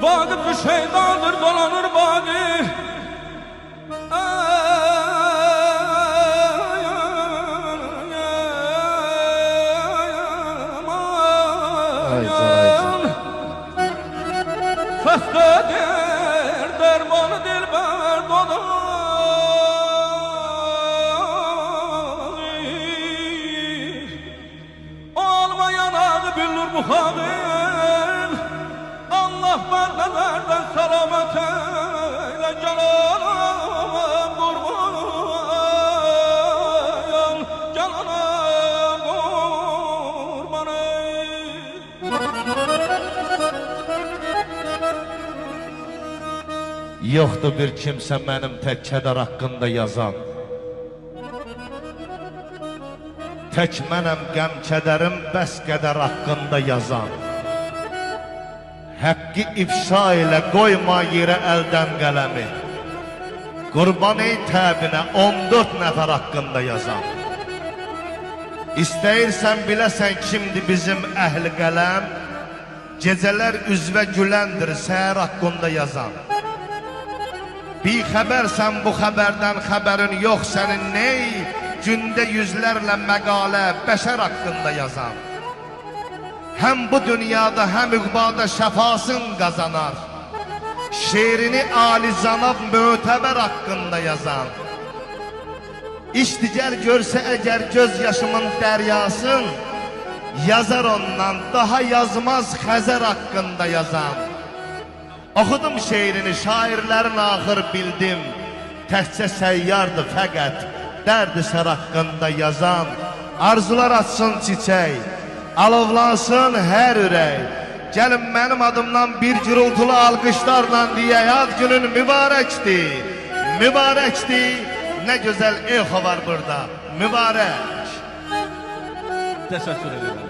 Vakıf bir şeytandır dolanır bani. Festedir dermanı dilber dodur. Olmayan adı bilir bu halin. Allah benlerden selamet eyle cananım kurban. Cananım kurban. Yoxdur bir kimsə mənim tək kədər haqqında yazan. Tək mənəm qəm kədərim bəs qədər haqqında yazan. Həqqi ifşa ilə qoyma yerə əldən qələmi. Qurban ey təbinə 14 nəfər haqqında yazan. İstəyirsən biləsən kimdir bizim əhli qələm. Gecələr üzvə güləndir səhər haqqında yazan. Bir xəbərsən bu xəbərdən xəbərin yox sənin ney? Gündə yüzlərlə məqalə bəşər haqqında yazan. Həm bu dünyada həm üqbada şəfasın qazanar. Şeirini alizanab mötəbər haqqında yazan. İşdigər görsə əgər göz yaşımın dəryasın, yazar ondan daha yazmaz Xəzər haqqında yazan. Oxudum şeirini, şairlərin axır bildim. Təkcə səyyardı fəqət, dərdi sər haqqında yazan. Arzular açsın çiçək, alovlansın hər ürək. Gəlin mənim adımdan bir gürültülü alqışlarla deyək, ad günün mübarəkdir, mübarəkdir. Nə gözəl eho var burada, mübarək. Təşəkkür ederim.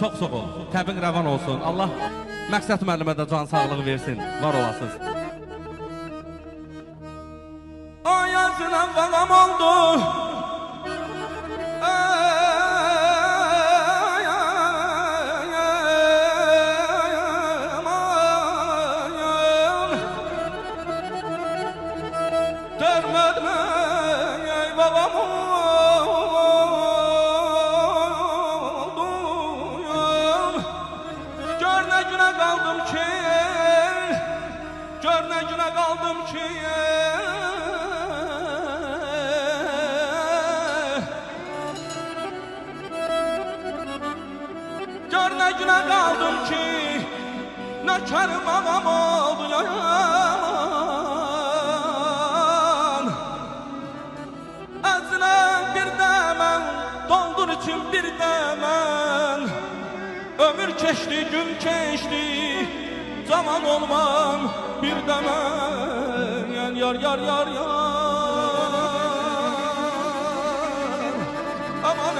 Çox sağ ol, təbin rəvan olsun. Allah Məqsəd müəllimə də can sağlığı versin, var olasınız. Ayazın əvvəlam oldu. Görmədim ey babam oldu. Gör nə günə qaldım ki, gör nə günə qaldım ki, gör nə günə qaldım ki, nökərim ağam oldu yaman. Əzinə bir dəmən, doldur için bir dəmən. Ömür keçdi, gün keçdi, zaman olmam bir dəmən. Yar, yar, yar, yar. Aman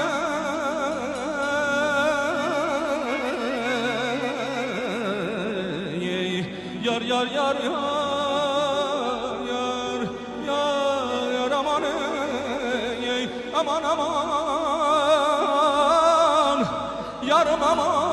yar, yar, yar, yar, yar, yar, aman aman, aman, yarım aman.